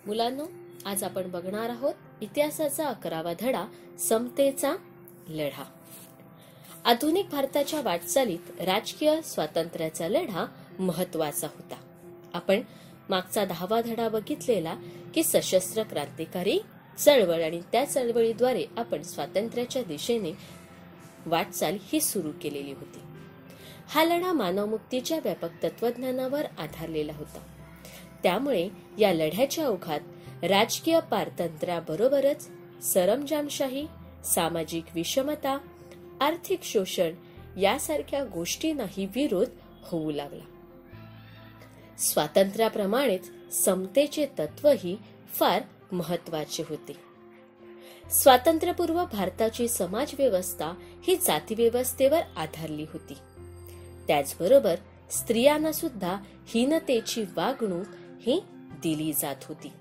मुलांनो, आज आपण बघणार आहोत इतिहासाचा 11वा धडा, समतेचा लढा. आधुनिक भारताच्या वाटचालीत राजकीय स्वातंत्र्याचा लढा महत्वाचा होता. आपण मागचा 10वा धडा बघितलेला की सशस्त्र क्रांतिकारी चळवळ आणि त्या चळवळीद्वारे आपण स्वातंत्र्याच्या दिशेने वाटचाल ही सुरू केलेली होती. हा लढा मानवमुक्तीच्या व्यापक तत्वज्ञानावर आधारलेला होता. त्यामुळे या लढ्याच्या ओघात राजकीय पारतंत्र्याबरोबरच सरंजामशाही, सामाजिक विषमता, आर्थिक शोषण यासारख्या गोष्टींनाही विरोध होऊ लागला. स्वातंत्र्याप्रमाणेच समतेचे तत्वही फार महत्वाचे होते. स्वातंत्र्यपूर्व भारताची समाज व्यवस्था ही जाती व्यवस्थेवर आधारली होती. त्याचबरोबर स्त्रियांना सुद्धा हीनतेची वागणूक ही दिली जात होती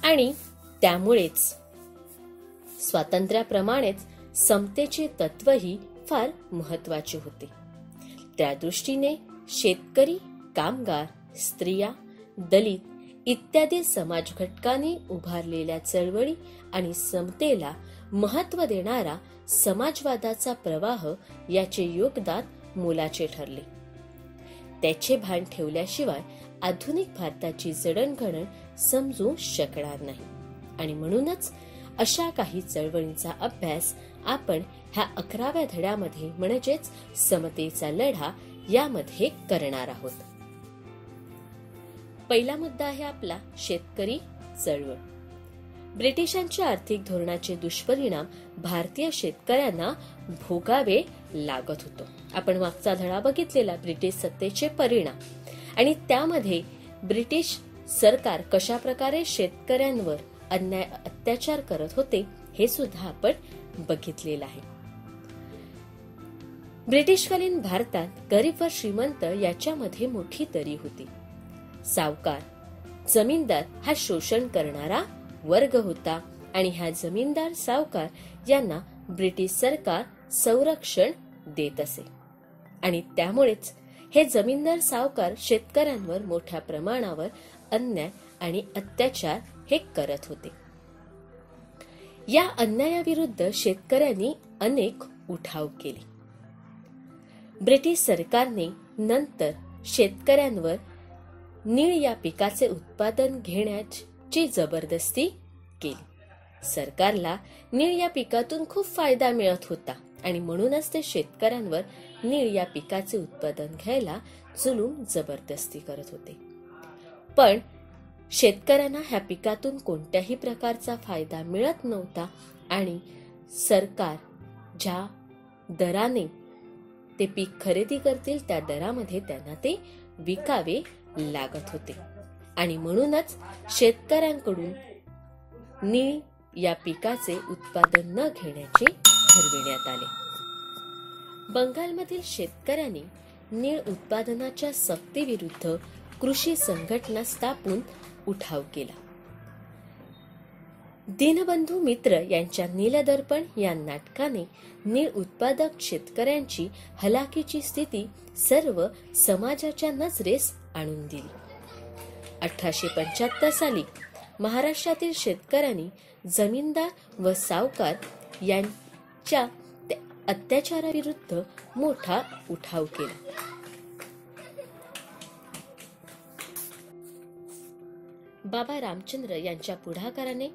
आणि त्यामुळेच स्वातंत्र्याप्रमाणेच समतेचे तत्वही फार महत्वाचे होते. त्या दृष्टीने शेतकरी, कामगार, स्त्रिया, दलित इत्यादी समाज घटकांनी उभारलेल्या चळवळी आणि समतेला महत्व देणारा समाजवादाचा प्रवाह याचे योगदान मोलाचे ठरले. त्याचे भान ठेवल्याशिवाय आधुनिक भारताची जडणघडण समजू शकणार नाही आणि म्हणूनच अशा काही चळवळींचा अभ्यास आपण ह्या 11व्या धड्यामध्ये म्हणजेच समतेचा लढा यामध्ये करणार आहोत. पहिला मुद्दा आहे आपला शेतकरी चळवळ. ब्रिटिशांच्या आर्थिक धोरणाचे दुष्परिणाम भारतीय शेतकऱ्यांना भोगावे लागत होते. आपण मागचा धडा बघितलेला ब्रिटिश सत्तेचे परिणाम आणि त्यामध्ये ब्रिटिश सरकार कशा प्रकारे शेतकऱ्यांवर अन्याय अत्याचार करत होते हे सुद्धा आपण बघितलेलं आहे. ब्रिटिशकालीन भारतात गरीब व श्रीमंत याच्यामध्ये मोठी दरी होती. सावकार, जमीनदार हा शोषण करणारा वर्ग होता आणि ह्या जमीनदार, सावकार यांना ब्रिटिश सरकार संरक्षण देत असे आणि त्यामुळेच हे जमीनदार, सावकार शेतकऱ्यांवर मोठ्या प्रमाणावर अन्याय आणि अत्याचार हे करत होते. या अन्यायाविरुद्ध शेतकऱ्यांनी अनेक उठाव केले. ब्रिटिश सरकारने नंतर शेतकऱ्यांवर नीळ या पिकाचे उत्पादन घेण्याची जबरदस्ती केली. सरकारला नीळ या पिकातून खूप फायदा मिळत होता आणि म्हणूनच ते शेतकऱ्यांवर नीळ या पिकाचे उत्पादन घ्यायला जुलूम जबरदस्ती करत होते. पण शेतकऱ्यांना ह्या पिकातून कोणत्याही प्रकारचा फायदा मिळत नव्हता आणि सरकार ज्या दराने ते पीक खरेदी करतील त्या दरामध्ये त्यांना ते विकावे लागत होते आणि म्हणूनच शेतकऱ्यांकडून नीळ या पिकाचे उत्पादन न घेण्याचे ठरविण्यात आले. बंगालमधील शेतकऱ्यांनी नीळ उत्पादनाच्या सक्तीविरुद्ध कृषी संघटना स्थापून उठाव केला. दीनबंधू मित्र यांच्या नीलदर्पण या नाटकाने नीळ उत्पादक शेतकऱ्यांची हलाखीची स्थिती सर्व समाजाच्या नजरेस आणून दिली. 1875 साली महाराष्ट्रातील शेतकऱ्यांनी जमीनदार व सावकार यांच्या अत्याचाराविरुद्ध मोठा उठाव केला. बाबा रामचंद्र यांच्या पुढाकाराने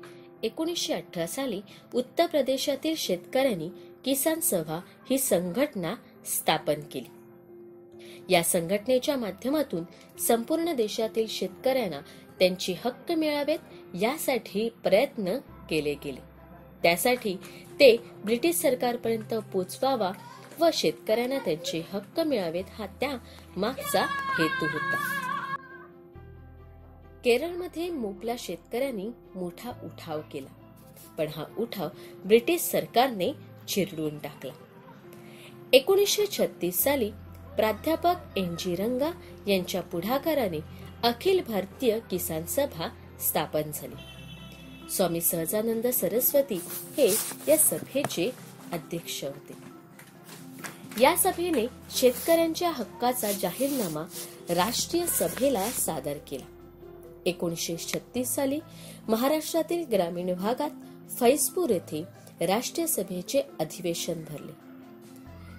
1918 साली उत्तर प्रदेशातील शेतकऱ्यांनी किसान सभा ही संघटना स्थापन केली. या संघटनेच्या माध्यमातून संपूर्ण देशातील शेतकऱ्यांना त्यांचे हक्क मिळावेत यासाठी प्रयत्न केले गेले. त्यासाठी ते ब्रिटिश सरकारपर्यंत पोचवावा व शेतकऱ्यांना त्यांचे हक्क मिळावेत हा त्या मागचा हेतू होता. केरळमध्ये मोपला शेतकऱ्यांनी मोठा उठाव केला, पण हा उठाव ब्रिटिश सरकारने चिरडून टाकला. 1936 साली प्राध्यापक एन.जी. रंगा यांच्या पुढाकाराने अखिल भारतीय किसान सभा स्थापन झाली. स्वामी सहजानंद सरस्वती हे या सभेचे अध्यक्ष होते. या सभेने शेतकऱ्यांच्या हक्काचा जाहीरनामा राष्ट्रीय सभेला सादर केला 1936 साली महाराष्ट्रातील ग्रामीण भागात फैजपूर येथे राष्ट्रीय सभेचे अधिवेशन भरले।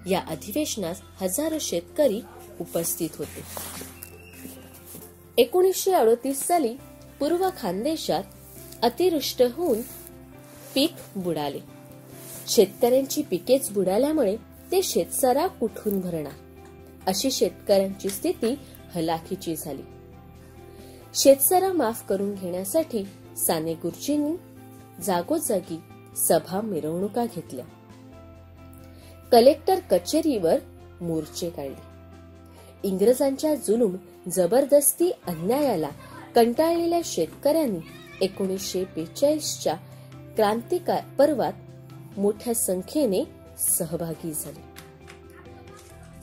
या अधिवेशनास हजारो शेतकरी उपस्थित होते। 1938 साली पूर्व खानदेशात अतिवृष्टी होऊन पीक बुडाले। शेतकऱ्यांची पिकेच बुडाल्यामुळे ते शेतसारा कुठून भरणार, अशी शेतकऱ्यांची स्थिती हलाखीची झाली। शेतसारा माफ करून घेण्यासाठी साने गुरुजींनी जागोजागी सभा मिरवणुका घेतल्या, कलेक्टर कचेरीवर मोर्चे काढले। इंग्रजांच्या जुलूम जबरदस्ती अन्यायाला कंटाळलेल्या शेतकऱ्यांनी 1942च्या क्रांतिकार पर्वात मोठ्या संख्येने सहभागी झाले।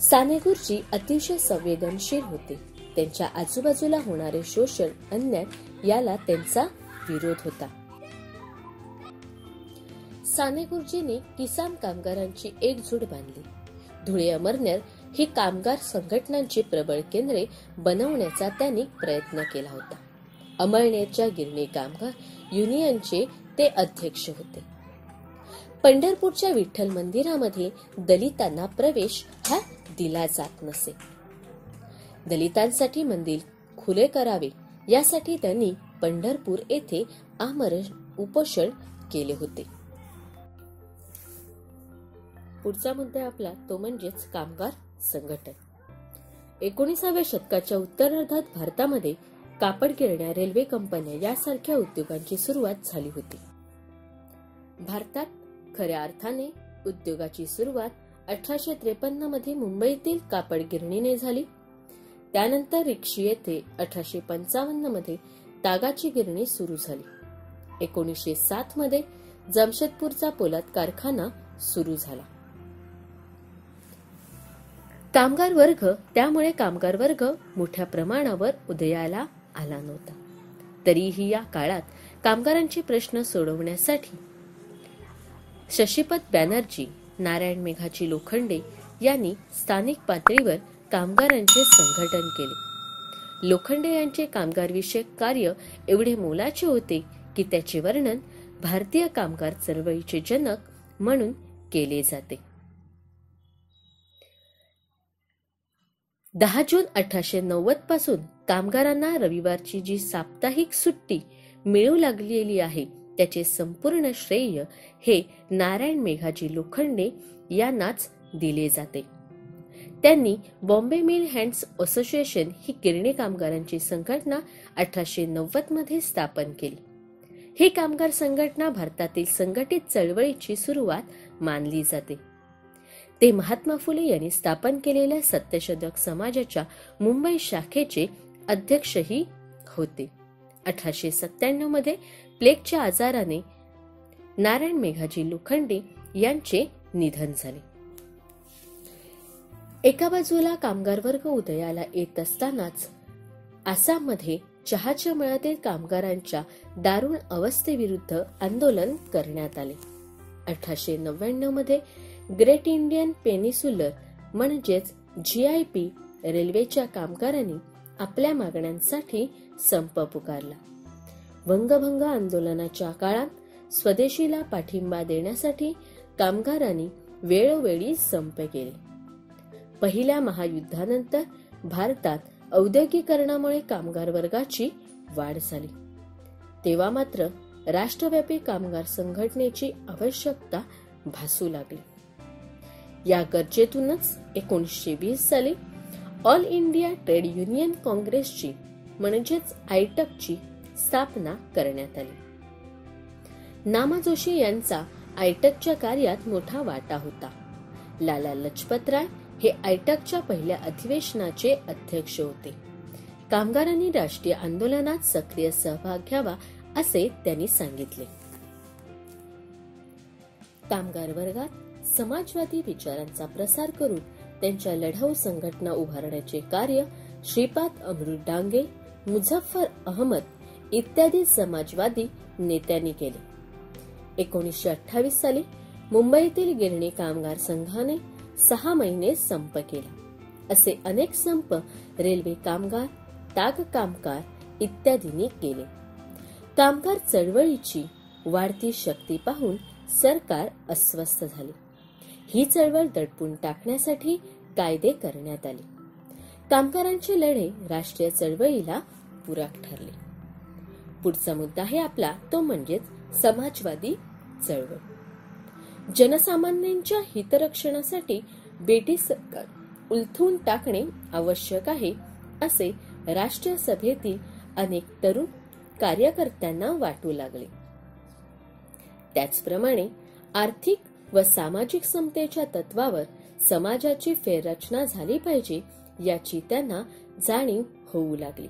साने गुरुजी अतिशय संवेदनशील होते। त्यांच्या आजूबाजूला होणारे शोषण, अन्याय याला त्यांचा विरोध होता। साने गुरुजींनी किसान कामगारांची एकजूट बांधली। धुळे अमरनेर ही कामगार संघटनांची प्रबळ केंद्रे बनवण्याचा त्यांनी प्रयत्न केला होता। अमळनेरच्या गिरणी कामगार युनियनचे ते अध्यक्ष होते। पंढरपूरच्या विठ्ठल मंदिरामध्ये दलितांना प्रवेश हा दिला जात नसे। दलितांसाठी मंदिर खुले करावे यासाठी त्यांनी पंढरपूर येथे आमरण उपोषण केले होते। पुढचा मुद्दा आपला तो म्हणजेच कामगार संघटन। 19व्या शतकाच्या उत्तरार्धात भारतामध्ये कापड गिरण्या, रेल्वे कंपन्या यासारख्या उद्योगांची सुरुवात झाली होती। भारतात खऱ्या अर्थाने उद्योगाची सुरुवात 1853 मध्ये मुंबईतील कापड गिरणीने झाली। त्यानंतर रिक्षी येथे 1855 मध्ये तागाची गिरणी सुरू झाली। 1907 मध्ये जमशेदपूरचा पोलाद कारखाना सुरू झाला। त्यामुळे कामगार वर्ग मोठ्या प्रमाणावर उदयाला आला नव्हता। तरीही या काळात कामगारांचे प्रश्न सोडवण्यासाठी शशीपत बॅनर्जी, नारायण मेघाजी लोखंडे यांनी स्थानिक पातळीवर कामगारांचे संघटन केले। लोखंडे यांचे कामगारविषयक कार्य एवढे मोलाचे होते की त्याचे वर्णन भारतीय कामगार चळवळीचे जनक म्हणून केले जाते। 10 जून 1890 पासून कामगारांना रविवारची जी साप्ताहिक सुट्टी मिळू लागलेली आहे त्याचे संपूर्ण श्रेय हे नारायण मेघाजी लोखंडे यांनाच दिले जाते। त्यांनी बॉम्बे मिल हँड्स असोसिएशन ही गिरणी कामगारांची संघटना 1890 मध्ये स्थापन केली। ही कामगार संघटना भारतातील संघटित चळवळीची सुरुवात मानली जाते। ते महात्मा फुले यांनी स्थापन केलेल्या सत्यशोधक समाजाच्या मुंबई शाखेचे अध्यक्षही होते। 1897 मध्ये प्लेगच्या आजाराने नारायण मेघाजी लोखंडे यांचे निधन झाले। एका बाजूला कामगार वर्ग उदयाला येत असतानाच आसाममध्ये चहाच्या मळ्यातील कामगारांच्या दारुण अवस्थेविरुद्ध आंदोलन करण्यात आले। 1899 मध्ये ग्रेट इंडियन पेनिसुलर म्हणजेच GIP रेल्वेच्या कामगारांनी आपल्या मागण्यांसाठी संप पुकारला। वंगभंग आंदोलनाच्या काळात स्वदेशीला पाठिंबा देण्यासाठी कामगारांनी वेळोवेळी संप केले। पहिल्या महायुद्धानंतर भारतात औद्योगिकरणामुळे कामगार वर्गाची वाढ झाली। तेव्हा मात्र राष्ट्रव्यापी कामगार संघटनेची आवश्यकता भासू लागली। या गरजेतूनच 1920 साली ऑल इंडिया ट्रेड युनियन काँग्रेसची म्हणजेच आयटकची स्थापना करण्यात आली। नामा जोशी यांचा आयटकच्या कार्यात मोठा वाटा होता। लाला लजपतराय हे आयटकच्या पहिल्या अधिवेशनाचे अध्यक्ष होते। कामगारांनी राष्ट्रीय आंदोलनात सक्रिय सहभाग घ्यावा असे त्यांनी सांगितले। कामगार वर्गात समाजवादी विचारांचा प्रसार करून त्यांच्या लढाऊ संघटना उभारण्याचे कार्य श्रीपाद अमृत डांगे, मुझफ्फर अहमद इत्यादी समाजवादी नेत्यांनी केले। 1928 साली मुंबईतील गिरणी कामगार संघाने 6 महिने संप केला। असे अनेक संप रेल्वे कामगार, ताग कामगार इत्यादींनी केले. कामगार चळवळीची वाढती शक्ती पाहून सरकार अस्वस्थ झाले. ही चळवळ दडपून टाकण्यासाठी कायदे करण्यात आले. कामगारांचे लढे राष्ट्रीय चळवळीला पूरक ठरले. पुढचा मुद्दा आहे आपला तो म्हणजेच समाजवादी चळवळ. जनसामान्यांच्या हितरक्षणासाठी ब्रिटिश सरकार उलथून टाकणे आवश्यक आहे असे राष्ट्रीय सभेतील अनेक तरुण कार्यकर्त्यांना वाटू लागले. त्याचप्रमाणे आर्थिक व सामाजिक समतेच्या तत्वावर समाजाची फेररचना झाली पाहिजे याची त्यांना जाणीव होऊ लागली.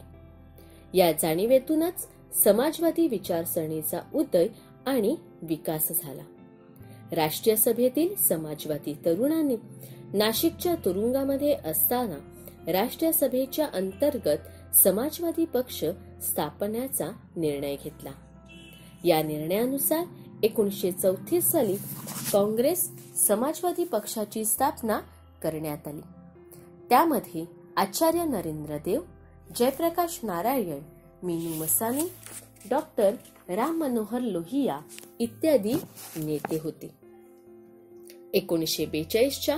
या जाणीवेतूनच समाजवादी विचारसरणीचा उदय आणि विकास झाला. राष्ट्रीय सभेतील समाजवादी तरुणांनी नाशिकच्या तुरुंगामध्ये असताना राष्ट्रीय सभेच्या अंतर्गत समाजवादी पक्ष स्थापण्याचा निर्णय घेतला. या निर्णयानुसार 1934 साली काँग्रेस समाजवादी पक्षाची स्थापना करण्यात आली. त्यामध्ये आचार्य नरेंद्र देव, जयप्रकाश नारायण, मीनू मसानी, डॉक्टर राम मनोहर लोहिया इत्यादी नेते होते. 1942च्या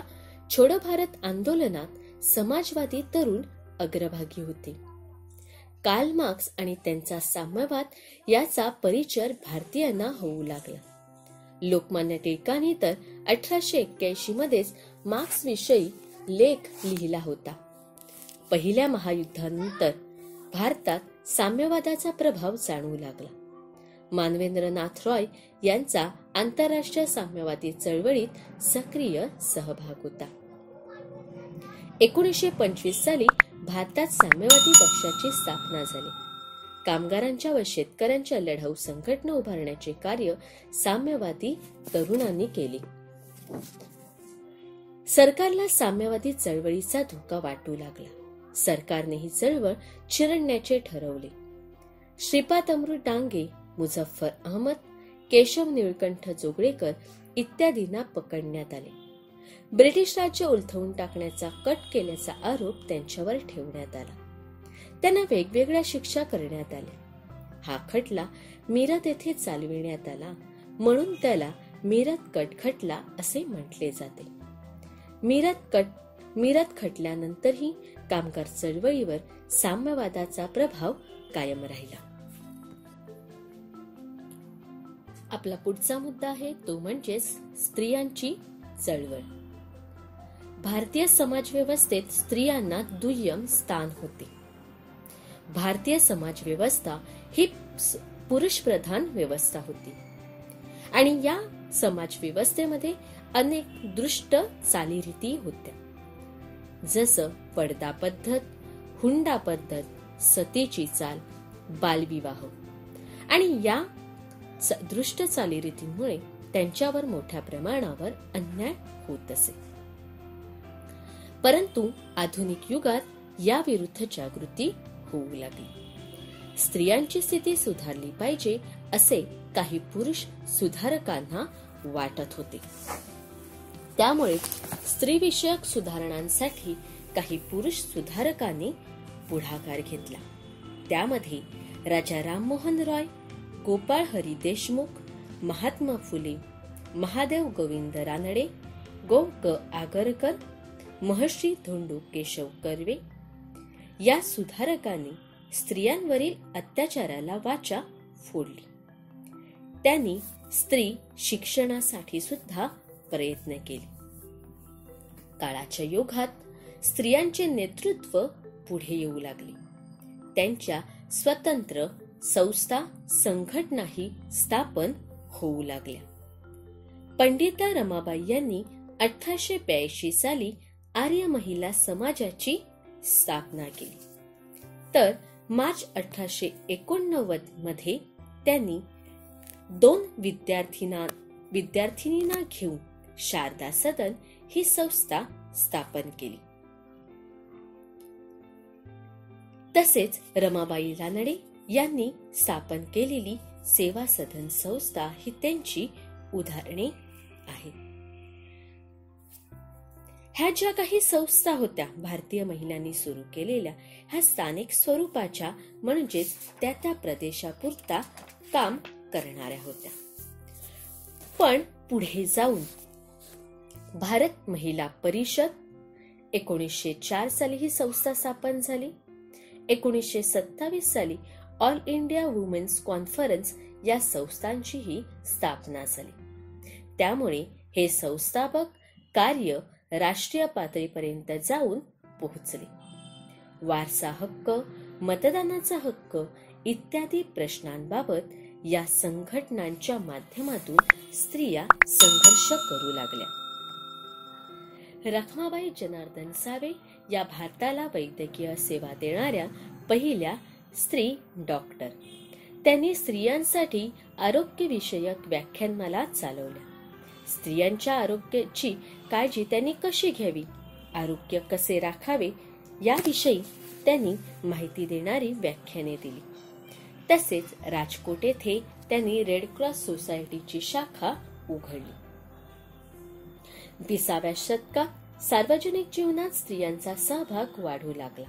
छोडो भारत आंदोलनात समाजवादी तरुण अग्रभागी होते. कार्ल मार्क्स आणि त्यांचा साम्यवाद याचा परिचय भारतीयांना होऊ लागला. लोकमान्य टिळकांनी तर 1881 मध्येच मार्क्स विषयी लेख लिहिला होता. पहिल्या महायुद्धानंतर भारतात साम्यवादाचा प्रभाव जाणवू लागला. मानवेंद्रनाथ रॉय यांचा आंतरराष्ट्रीय साम्यवादी चळवळीत सक्रिय सहभाग होता. 1925 साली भारतात साम्यवादी पक्षाची स्थापना झाली. कामगारांच्या व शेतकऱ्यांच्या लढाऊ संघटना उभारण्याचे कार्य साम्यवादी तरुणांनी केले. सरकारला साम्यवादी चळवळीचा धोका वाटू लागला. सरकारने ही चळवळ चिरडण्याचे ठरवले. श्रीपाद अमृत डांगे, मुझफ्फर अहमद, केशव निळकंठ जोगळेकर इत्यादींना पकडण्यात आले. ब्रिटिश राज्य उलथवून टाकण्याचा कट केल्याचा आरोप त्यांच्यावर ठेवण्यात आला. त्यांना वेगवेगळ्या शिक्षा करण्यात आल्या. हा खटला मीरत येथे चालविण्यात आला म्हणून त्याला मीरत कट खटला असे म्हटले जाते. मीरत खटल्यानंतरही कामगार चळवळीवर साम्यवादाचा प्रभाव कायम राहिला. आपला पुढचा मुद्दा आहे तो म्हणजेच स्त्रियांची चळवळ. भारतीय समाजव्यवस्थेत स्त्रियांना दुय्यम स्थान होते. भारतीय समाजव्यवस्था ही पुरुषप्रधान व्यवस्था होती आणि या समाजव्यवस्थेमध्ये अनेक दुष्ट चालीरीती होत्या. जसं पडदा पद्धत, हुंडा पद्धत, सतीची चाल, बालविवाह आणि या दृष्ट चालीरीतींमुळे त्यांच्यावर मोठ्या प्रमाणावर अन्याय होत असे. परंतु आधुनिक युगात या विरुद्ध जागृती होऊ लागली. स्त्रियांची स्थिती सुधारली पाहिजे असे काही पुरुष सुधारकांना वाटत होते. त्यामुळे स्त्रीविषयक सुधारणांसाठी काही पुरुष सुधारकांनी पुढाकार घेतला. त्यामध्ये राजा राममोहन रॉय, गोपाळ हरी देशमुख, महात्मा फुले, महादेव गोविंद रानडे, गो क आगरकर, महर्षी धोंडो केशव कर्वे या सुधारकांनी स्त्रियांवरील अत्याचाराला वाचा फोडली. त्यांनी स्त्री शिक्षणासाठी सुद्धा प्रयत्न केले. काळाच्या योगात स्त्रियांचे नेतृत्व पुढे येऊ लागले. त्यांच्या स्वतंत्र संस्था संघटनाही स्थापन होऊ लागल्या. पंडिता रमाबाई यांनी 1882 साली आर्य महिला समाजाची स्थापना केली. तर मार्च 1889 मध्ये त्यांनी 2 विद्यार्थिनींना घेऊन शारदा सदन ही संस्था स्थापन केली. तसेच रमाबाई रानडे यांनी स्थापन केलेली सेवा सदन संस्था ही त्यांची उदाहरणे आहेत. ह्या ज्या काही संस्था होत्या भारतीय महिलांनी सुरू केलेल्या, ह्या स्थानिक स्वरूपाच्या म्हणजेच त्या त्या प्रदेशापुरता काम करणाऱ्या होत्या. पण पुढे जाऊन भारत महिला परिषद 1904 साली ही संस्था स्थापन झाली. 1927 साली ऑल इंडिया वुमेन्स कॉन्फरन्स या संस्थांचीही स्थापना झाली. त्यामुळे हे संस्थापक कार्य राष्ट्रीय पातळीपर्यंत जाऊन पोहोचले. वारसा हक्क, मतदानाचा हक्क इत्यादी प्रश्नांबाबत या संघटनांच्या माध्यमातून स्त्रिया संघर्ष करू लागल्या. रखमाबाई जनार्दन सावे या भारताला वैद्यकीय सेवा देणाऱ्या पहिल्या स्त्री डॉक्टर. त्यांनी स्त्रियांसाठी आरोग्यविषयक व्याख्यानमाला चालवल्या. स्त्रियांच्या आरोग्याची काळजी त्यांनी कशी घ्यावी, आरोग्य कसे राखावे याविषयी त्यांनी माहिती देणारी व्याख्याने दिली. तसेच राजकोट येथे त्यांनी रेड क्रॉस सोसायटीची शाखा उघडली. 20व्या शतकात सार्वजनिक जीवनात स्त्रियांचा सहभाग वाढू लागला.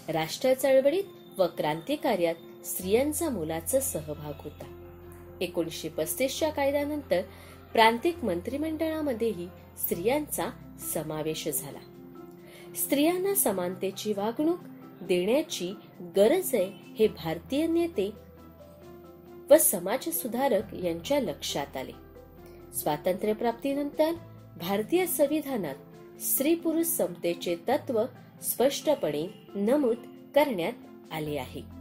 राष्ट्र चळवळीत व क्रांतिकार्यात स्त्रियांचा मोलाचा सहभाग होता. 1935च्या कायद्यानंतर प्रांतिक मंत्रिमंडळामध्येही स्त्रियांचा समावेश झाला. स्त्रियांना समानतेची वागणूक देण्याची गरज आहे हे भारतीय नेते व समाजसुधारक यांच्या लक्षात आले. स्वातंत्र्यप्राप्तीनंतर भारतीय संविधानात स्त्री पुरुष समतेचे तत्व स्पष्टपणे नमूद करण्यात आले आहे.